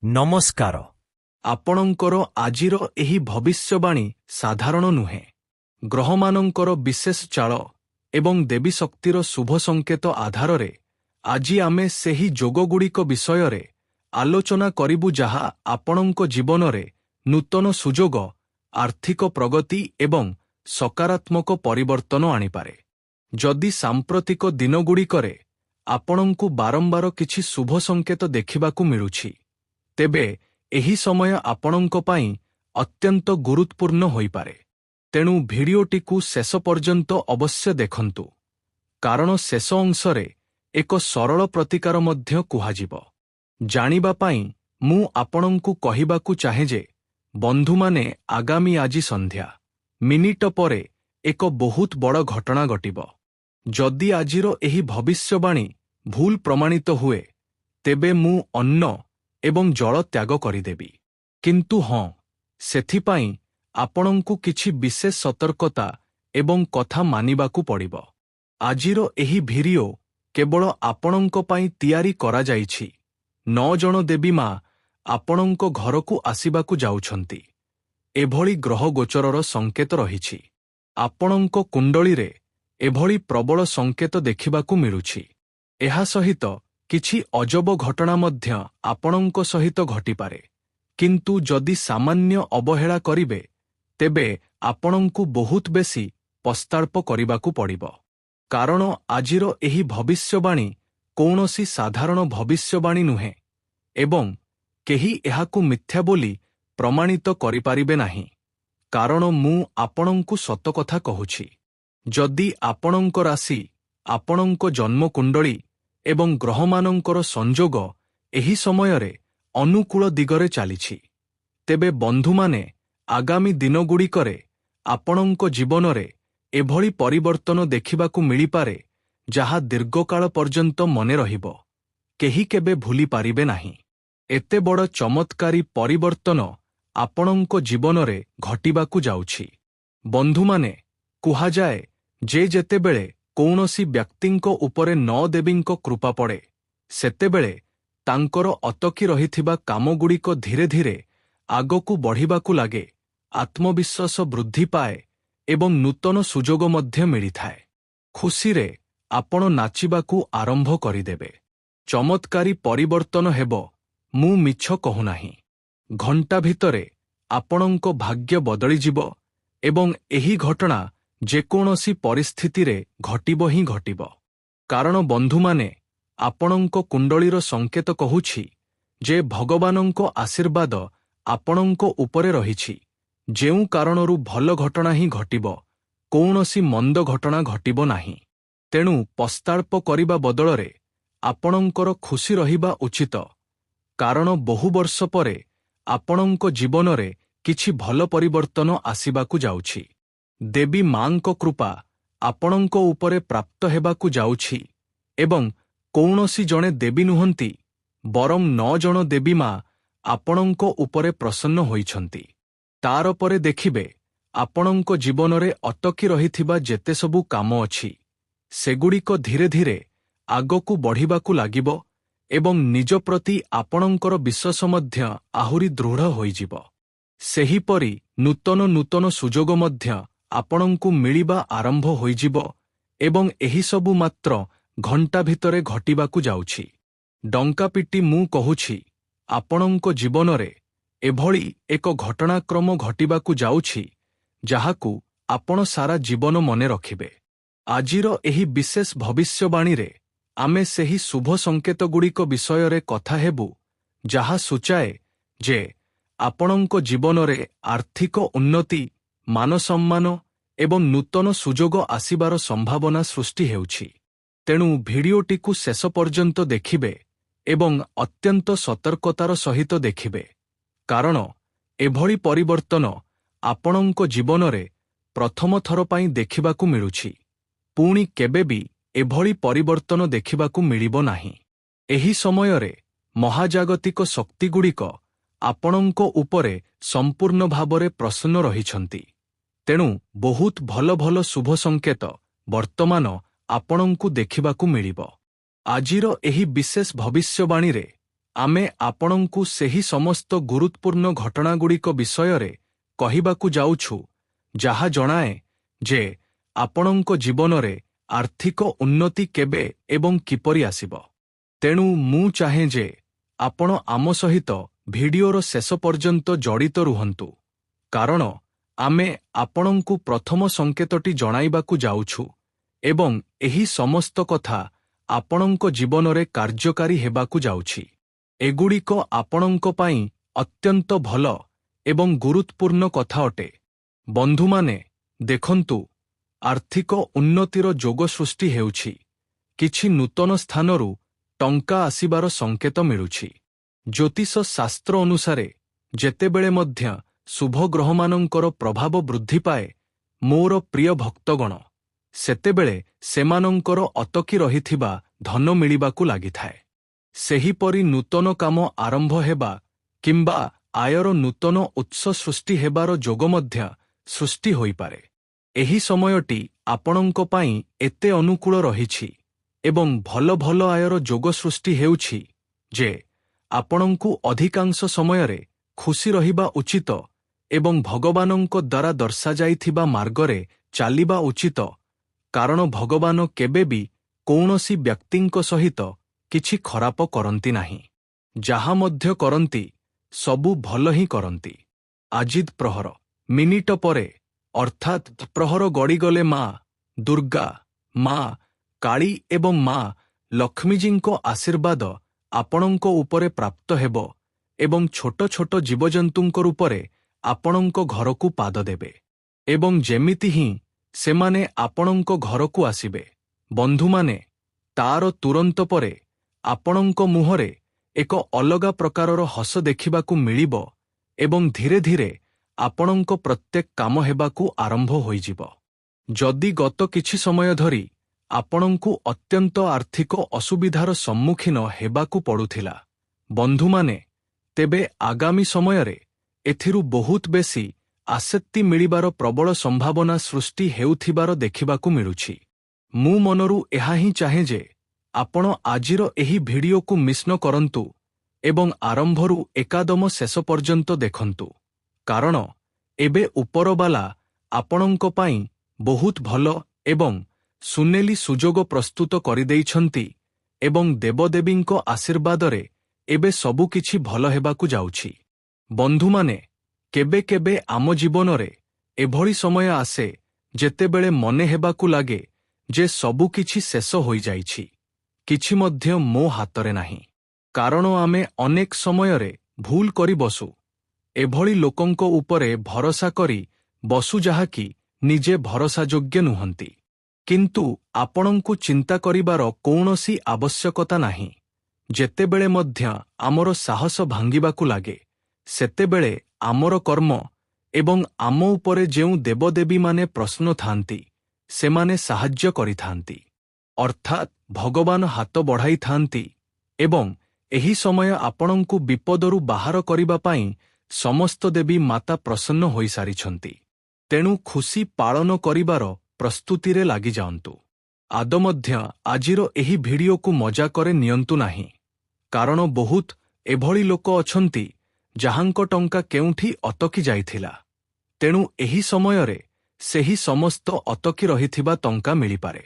ନମସ୍କାର। ଆପଣଙ୍କର ଆଜିର ଏହି ଭବିଷ୍ୟବାଣୀ ସାଧାରଣ ନୁହେଁ। ଗ୍ରହମାନଙ୍କର ବିଶେଷ ଚାଳ ଏବଂ ଦେବୀ ଶକ୍ତିର ଶୁଭ ସଂକେତ ଆଧାରରେ ଆଜି ଆମେ ସେହି ଯୋଗଗୁଡ଼ିକ ବିଷୟରେ ଆଲୋଚନା କରିବୁ ଯାହା ଆପଣଙ୍କ ଜୀବନରେ ନୂତନ ସୁଯୋଗ, ଆର୍ଥିକ ପ୍ରଗତି ଏବଂ ସକାରାତ୍ମକ ପରିବର୍ତ୍ତନ ଆଣିପାରେ। ଯଦି ସାମ୍ପ୍ରତିକ ଦିନଗୁଡ଼ିକରେ ଆପଣଙ୍କୁ ବାରମ୍ବାର କିଛି ଶୁଭ ସଂକେତ ଦେଖିବାକୁ ମିଳୁଛି, ତେବେ ଏହି ସମୟ ଆପଣଙ୍କ ପାଇଁ ଅତ୍ୟନ୍ତ ଗୁରୁତ୍ୱପୂର୍ଣ୍ଣ ହୋଇପାରେ। ତେଣୁ ଭିଡିଓଟିକୁ ଶେଷ ପର୍ଯ୍ୟନ୍ତ ଅବଶ୍ୟ ଦେଖନ୍ତୁ, କାରଣ ଶେଷ ଅଂଶରେ ଏକ ସରଳ ପ୍ରତିକାର ମଧ୍ୟ କୁହାଯିବ। ଜାଣିବା ପାଇଁ ମୁଁ ଆପଣଙ୍କୁ କହିବାକୁ ଚାହେଁ ଯେ, ବନ୍ଧୁମାନେ, ଆଗାମୀ ଆଜି ସନ୍ଧ୍ୟା ମିନିଟ ପରେ ଏକ ବହୁତ ବଡ଼ ଘଟଣା ଘଟିବ। ଯଦି ଆଜିର ଏହି ଭବିଷ୍ୟବାଣୀ ଭୁଲ ପ୍ରମାଣିତ ହୁଏ, ତେବେ ମୁଁ ଅନ୍ନ ଏବଂ ଜଳ ତ୍ୟାଗ କରିଦେବି। କିନ୍ତୁ ହଁ, ସେଥିପାଇଁ ଆପଣଙ୍କୁ କିଛି ବିଶେଷ ସତର୍କତା ଏବଂ କଥା ମାନିବାକୁ ପଡ଼ିବ। ଆଜିର ଏହି ଭିଡିଓ କେବଳ ଆପଣଙ୍କ ପାଇଁ ତିଆରି କରାଯାଇଛି। 9 ଜଣ ଦେବୀ ମା ଆପଣଙ୍କ ଘରକୁ ଆସିବାକୁ ଯାଉଛନ୍ତି। ଏଭଳି ଗ୍ରହ ଗୋଚରର ସଂକେତ ରହିଛି। ଆପଣଙ୍କ କୁଣ୍ଡଳୀରେ ଏଭଳି ପ୍ରବଳ ସଂକେତ ଦେଖିବାକୁ ମିଳୁଛି। ଏହା ସହିତ କିଛି ଅଜବ ଘଟଣା ମଧ୍ୟ ଆପଣଙ୍କ ସହିତ ଘଟିପାରେ। କିନ୍ତୁ ଯଦି ସାମାନ୍ୟ ଅବହେଳା କରିବେ, ତେବେ ଆପଣଙ୍କୁ ବହୁତ ବେଶି ପଶ୍ଚାତ୍ତାପ କରିବାକୁ ପଡ଼ିବ। କାରଣ ଆଜିର ଏହି ଭବିଷ୍ୟବାଣୀ କୌଣସି ସାଧାରଣ ଭବିଷ୍ୟବାଣୀ ନୁହେଁ ଏବଂ କେହି ଏହାକୁ ମିଥ୍ୟା ବୋଲି ପ୍ରମାଣିତ କରିପାରିବେ ନାହିଁ। କାରଣ ମୁଁ ଆପଣଙ୍କୁ ସତକଥା କହୁଛି, ଯଦି ଆପଣଙ୍କ ରାଶି, ଆପଣଙ୍କ ଜନ୍ମକୁଣ୍ଡଳୀ ଏବଂ ଗ୍ରହମାନଙ୍କର ସଂଯୋଗ ଏହି ସମୟରେ ଅନୁକୂଳ ଦିଗରେ ଚାଲିଛି, ତେବେ ବନ୍ଧୁମାନେ, ଆଗାମୀ ଦିନଗୁଡ଼ିକରେ ଆପଣଙ୍କ ଜୀବନରେ ଏଭଳି ପରିବର୍ତ୍ତନ ଦେଖିବାକୁ ମିଳିପାରେ ଯାହା ଦୀର୍ଘକାଳ ପର୍ଯ୍ୟନ୍ତ ମନେ ରହିବ। କେହି କେବେ ଭୁଲି ପାରିବେ ନାହିଁ। ଏତେ ବଡ଼ ଚମତ୍କାରୀ ପରିବର୍ତ୍ତନ ଆପଣଙ୍କ ଜୀବନରେ ଘଟିବାକୁ ଯାଉଛି। ବନ୍ଧୁମାନେ, କୁହାଯାଏ ଯେ ଯେତେବେଳେ କୌଣସି ବ୍ୟକ୍ତିଙ୍କ ଉପରେ 9 ଦେବୀଙ୍କ କୃପା ପଡ଼େ, ସେତେବେଳେ ତାଙ୍କର ଅଟକି ରହିଥିବା କାମଗୁଡ଼ିକ ଧୀରେ ଧୀରେ ଆଗକୁ ବଢ଼ିବାକୁ ଲାଗେ, ଆତ୍ମବିଶ୍ୱାସ ବୃଦ୍ଧି ପାଏ ଏବଂ ନୂତନ ସୁଯୋଗ ମଧ୍ୟ ମିଳିଥାଏ। ଖୁସିରେ ଆପଣ ନାଚିବାକୁ ଆରମ୍ଭ କରିଦେବେ। ଚମତ୍କାରୀ ପରିବର୍ତ୍ତନ ହେବ, ମୁଁ ମିଛ କହୁନାହିଁ। ଘଣ୍ଟା ଭିତରେ ଆପଣଙ୍କ ଭାଗ୍ୟ ବଦଳିଯିବ ଏବଂ ଏହି ଘଟଣା ଯେକୌଣସି ପରିସ୍ଥିତିରେ ଘଟିବ ହିଁ ଘଟିବ। କାରଣ ବନ୍ଧୁମାନେ, ଆପଣଙ୍କ କୁଣ୍ଡଳୀର ସଂକେତ କହୁଛି ଯେ ଭଗବାନଙ୍କ ଆଶୀର୍ବାଦ ଆପଣଙ୍କ ଉପରେ ରହିଛି। ଯେଉଁ କାରଣରୁ ଭଲ ଘଟଣା ହିଁ ଘଟିବ, କୌଣସି ମନ୍ଦ ଘଟଣା ଘଟିବ ନାହିଁ। ତେଣୁ ପଶ୍ଚାତ୍ତାପ କରିବା ବଦଳରେ ଆପଣଙ୍କର ଖୁସି ରହିବା ଉଚିତ, କାରଣ ବହୁ ବର୍ଷ ପରେ ଆପଣଙ୍କ ଜୀବନରେ କିଛି ଭଲ ପରିବର୍ତ୍ତନ ଆସିବାକୁ ଯାଉଛି। ଦେବୀ ମାଙ୍କ କୃପା ଆପଣଙ୍କ ଉପରେ ପ୍ରାପ୍ତ ହେବାକୁ ଯାଉଛି ଏବଂ କୌଣସି ଜଣେ ଦେବୀ ନୁହନ୍ତି, ବରଂ 9 ଜଣ ଦେବୀ ମା ଆପଣଙ୍କ ଉପରେ ପ୍ରସନ୍ନ ହୋଇଛନ୍ତି। ତାର ପରେ ଦେଖିବେ, ଆପଣଙ୍କ ଜୀବନରେ ଅଟକି ରହିଥିବା ଯେତେ ସବୁ କାମ ଅଛି, ସେଗୁଡ଼ିକ ଧୀରେ ଧୀରେ ଆଗକୁ ବଢ଼ିବାକୁ ଲାଗିବ ଏବଂ ନିଜ ପ୍ରତି ଆପଣଙ୍କର ବିଶ୍ୱାସ ମଧ୍ୟ ଆହୁରି ଦୃଢ଼ ହୋଇଯିବ। ସେହିପରି ନୂତନ ନୂତନ ସୁଯୋଗ ମଧ୍ୟ ଆପଣଙ୍କୁ ମିଳିବା ଆରମ୍ଭ ହୋଇଯିବ ଏବଂ ଏହିସବୁ ମାତ୍ର ଘଣ୍ଟା ଭିତରେ ଘଟିବାକୁ ଯାଉଛି। ଡଙ୍କା ପିଟି ମୁଁ କହୁଛି, ଆପଣଙ୍କ ଜୀବନରେ ଏଭଳି ଏକ ଘଟଣାକ୍ରମ ଘଟିବାକୁ ଯାଉଛି ଯାହାକୁ ଆପଣ ସାରା ଜୀବନ ମନେ ରଖିବେ। ଆଜିର ଏହି ବିଶେଷ ଭବିଷ୍ୟବାଣୀରେ ଆମେ ସେହି ଶୁଭ ସଂକେତଗୁଡ଼ିକ ବିଷୟରେ କଥା ହେବୁ ଯାହା ସୂଚାଏ ଯେ ଆପଣଙ୍କ ଜୀବନରେ ଆର୍ଥିକ ଉନ୍ନତି, ମାନସମ୍ମାନ ଏବଂ ନୂତନ ସୁଯୋଗ ଆସିବାର ସମ୍ଭାବନା ସୃଷ୍ଟି ହେଉଛି। ତେଣୁ ଭିଡିଓଟିକୁ ଶେଷ ପର୍ଯ୍ୟନ୍ତ ଦେଖିବେ ଏବଂ ଅତ୍ୟନ୍ତ ସତର୍କତାର ସହିତ ଦେଖିବେ, କାରଣ ଏଭଳି ପରିବର୍ତ୍ତନ ଆପଣଙ୍କ ଜୀବନରେ ପ୍ରଥମ ଥର ପାଇଁ ଦେଖିବାକୁ ମିଳୁଛି। ପୁଣି କେବେ ବି ଏଭଳି ପରିବର୍ତ୍ତନ ଦେଖିବାକୁ ମିଳିବ ନାହିଁ। ଏହି ସମୟରେ ମହାଜାଗତିକ ଶକ୍ତିଗୁଡ଼ିକ ଆପଣଙ୍କ ଉପରେ ସମ୍ପୂର୍ଣ୍ଣ ଭାବରେ ପ୍ରସନ୍ନ ରହିଛନ୍ତି। ତେଣୁ ବହୁତ ଭଲ ଭଲ ଶୁଭ ସଂକେତ ବର୍ତ୍ତମାନ ଆପଣଙ୍କୁ ଦେଖିବାକୁ ମିଳିବ। ଆଜିର ଏହି ବିଶେଷ ଭବିଷ୍ୟବାଣୀରେ ଆମେ ଆପଣଙ୍କୁ ସେହି ସମସ୍ତ ଗୁରୁତ୍ୱପୂର୍ଣ୍ଣ ଘଟଣାଗୁଡ଼ିକ ବିଷୟରେ କହିବାକୁ ଯାଉଛୁ ଯାହା ଜଣାଏ ଯେ ଆପଣଙ୍କ ଜୀବନରେ ଆର୍ଥିକ ଉନ୍ନତି କେବେ ଏବଂ କିପରି ଆସିବ। ତେଣୁ ମୁଁ ଚାହେଁ ଯେ ଆପଣ ଆମ ସହିତ ଭିଡିଓର ଶେଷ ପର୍ଯ୍ୟନ୍ତ ଜଡ଼ିତ ରୁହନ୍ତୁ, କାରଣ ଆମେ ଆପଣଙ୍କୁ ପ୍ରଥମ ସଂକେତଟି ଜଣାଇବାକୁ ଯାଉଛୁ ଏବଂ ଏହି ସମସ୍ତ କଥା ଆପଣଙ୍କ ଜୀବନରେ କାର୍ଯ୍ୟକାରୀ ହେବାକୁ ଯାଉଛି। ଏଗୁଡ଼ିକ ଆପଣଙ୍କ ପାଇଁ ଅତ୍ୟନ୍ତ ଭଲ ଏବଂ ଗୁରୁତ୍ୱପୂର୍ଣ୍ଣ କଥା ଅଟେ। ବନ୍ଧୁମାନେ, ଦେଖନ୍ତୁ, ଆର୍ଥିକ ଉନ୍ନତିର ଯୋଗ ସୃଷ୍ଟି ହେଉଛି। କିଛି ନୂତନ ସ୍ଥାନରୁ ଟଙ୍କା ଆସିବାର ସଂକେତ ମିଳୁଛି। ଜ୍ୟୋତିଷ ଶାସ୍ତ୍ର ଅନୁସାରେ ଯେତେବେଳେ ମଧ୍ୟ ଶୁଭ ଗ୍ରହମାନଙ୍କର ପ୍ରଭାବ ବୃଦ୍ଧି ପାଏ, ମୋର ପ୍ରିୟ ଭକ୍ତଗଣ, ସେତେବେଳେ ସେମାନଙ୍କର ଅଟକି ରହିଥିବା ଧନ ମିଳିବାକୁ ଲାଗିଥାଏ। ସେହିପରି ନୂତନ କାମ ଆରମ୍ଭ ହେବା କିମ୍ବା ଆୟର ନୂତନ ଉତ୍ସ ସୃଷ୍ଟି ହେବାର ଯୋଗ ମଧ୍ୟ ସୃଷ୍ଟି ହୋଇପାରେ। ଏହି ସମୟଟି ଆପଣଙ୍କ ପାଇଁ ଏତେ ଅନୁକୂଳ ରହିଛି ଏବଂ ଭଲ ଭଲ ଆୟର ଯୋଗ ସୃଷ୍ଟି ହେଉଛି ଯେ ଆପଣଙ୍କୁ ଅଧିକାଂଶ ସମୟରେ ଖୁସି ରହିବା ଉଚିତ ଏବଂ ଭଗବାନଙ୍କ ଦ୍ୱାରା ଦର୍ଶାଯାଇଥିବା ମାର୍ଗରେ ଚାଲିବା ଉଚିତ, କାରଣ ଭଗବାନ କେବେ ବି କୌଣସି ବ୍ୟକ୍ତିଙ୍କ ସହିତ କିଛି ଖରାପ କରନ୍ତି ନାହିଁ। ଯାହା ମଧ୍ୟ କରନ୍ତି ସବୁ ଭଲ ହିଁ କରନ୍ତି। ଆଜିର ପ୍ରହର ମିନିଟ ପରେ ଅର୍ଥାତ୍ ପ୍ରହର ଗଡ଼ିଗଲେ ମା ଦୁର୍ଗା, ମା କାଳୀ ଏବଂ ମା ଲକ୍ଷ୍ମୀଜୀଙ୍କ ଆଶୀର୍ବାଦ ଆପଣଙ୍କ ଉପରେ ପ୍ରାପ୍ତ ହେବ ଏବଂ ଛୋଟ ଛୋଟ ଜୀବଜନ୍ତୁଙ୍କ ରୂପରେ ଆପଣଙ୍କ ଘରକୁ ପାଦ ଦେବେ ଏବଂ ଯେମିତି ହିଁ ସେମାନେ ଆପଣଙ୍କ ଘରକୁ ଆସିବେ, ବନ୍ଧୁମାନେ, ତାର ତୁରନ୍ତ ପରେ ଆପଣଙ୍କ ମୁହଁରେ ଏକ ଅଲଗା ପ୍ରକାରର ହସ ଦେଖିବାକୁ ମିଳିବ ଏବଂ ଧୀରେ ଧୀରେ ଆପଣଙ୍କ ପ୍ରତ୍ୟେକ କାମ ହେବାକୁ ଆରମ୍ଭ ହୋଇଯିବ। ଯଦି ଗତ କିଛି ସମୟ ଧରି ଆପଣଙ୍କୁ ଅତ୍ୟନ୍ତ ଆର୍ଥିକ ଅସୁବିଧାର ସମ୍ମୁଖୀନ ହେବାକୁ ପଡୁଥିଲା, ବନ୍ଧୁମାନେ, ତେବେ ଆଗାମୀ ସମୟରେ ଏଥିରୁ ବହୁତ ବେଶୀ ଆଶକ୍ତି ମିଳିବାର ପ୍ରବଳ ସମ୍ଭାବନା ସୃଷ୍ଟି ହେଉଥିବାର ଦେଖିବାକୁ ମିଳୁଛି। ମୁଁ ମନରୁ ଏହା ହିଁ ଚାହେଁ ଯେ ଆପଣ ଆଜିର ଏହି ଭିଡିଓକୁ ମିସ୍ ନ କରନ୍ତୁ ଏବଂ ଆରମ୍ଭରୁ ଏକାଦମ ଶେଷ ପର୍ଯ୍ୟନ୍ତ ଦେଖନ୍ତୁ, କାରଣ ଏବେ ଉପରବାଲା ଆପଣଙ୍କ ପାଇଁ ବହୁତ ଭଲ ଏବଂ ସୁନେଲି ସୁଯୋଗ ପ୍ରସ୍ତୁତ କରିଦେଇଛନ୍ତି ଏବଂ ଦେବଦେବୀଙ୍କ ଆଶୀର୍ବାଦରେ ଏବେ ସବୁକିଛି ଭଲ ହେବାକୁ ଯାଉଛି। ବନ୍ଧୁମାନେ, କେବେ କେବେ ଆମ ଜୀବନରେ ଏଭଳି ସମୟ ଆସେ ଯେତେବେଳେ ମନେ ହେବାକୁ ଲାଗେ ଯେ ସବୁକିଛି ଶେଷ ହୋଇଯାଇଛି, କିଛି ମଧ୍ୟ ମୋ ହାତରେ ନାହିଁ, କାରଣ ଆମେ ଅନେକ ସମୟରେ ଭୁଲ କରି ବସୁ। ଏଭଳି ଲୋକଙ୍କ ଉପରେ ଭରସା କରି ବସୁ ଯାହାକି ନିଜେ ଭରସାଯୋଗ୍ୟ ନୁହନ୍ତି। କିନ୍ତୁ ଆପଣଙ୍କୁ ଚିନ୍ତା କରିବାର କୌଣସି ଆବଶ୍ୟକତା ନାହିଁ। ଯେତେବେଳେ ମଧ୍ୟ ଆମର ସାହସ ଭାଙ୍ଗିବାକୁ ଲାଗେ, ସେତେବେଳେ ଆମର କର୍ମ ଏବଂ ଆମ ଉପରେ ଯେଉଁ ଦେବଦେବୀମାନେ ପ୍ରସନ୍ନ ଥାନ୍ତି, ସେମାନେ ସାହାଯ୍ୟ କରିଥାନ୍ତି, ଅର୍ଥାତ୍ ଭଗବାନ ହାତ ବଢ଼ାଇଥାନ୍ତି ଏବଂ ଏହି ସମୟ ଆପଣଙ୍କୁ ବିପଦରୁ ବାହାର କରିବା ପାଇଁ ସମସ୍ତ ଦେବୀ ମାତା ପ୍ରସନ୍ନ ହୋଇସାରିଛନ୍ତି। ତେଣୁ ଖୁସି ପାଳନ କରିବାର ପ୍ରସ୍ତୁତିରେ ଲାଗିଯାଆନ୍ତୁ। ଆଦ ମଧ୍ୟ ଆଜିର ଏହି ଭିଡିଓକୁ ମଜାକରେ ନିଅନ୍ତୁ ନାହିଁ, କାରଣ ବହୁତ ଏଭଳି ଲୋକ ଅଛନ୍ତି ଯାହାଙ୍କ ଟଙ୍କା କେଉଁଠି ଅଟକି ଯାଇଥିଲା। ତେଣୁ ଏହି ସମୟରେ ସେହି ସମସ୍ତ ଅଟକି ରହିଥିବା ଟଙ୍କା ମିଳିପାରେ।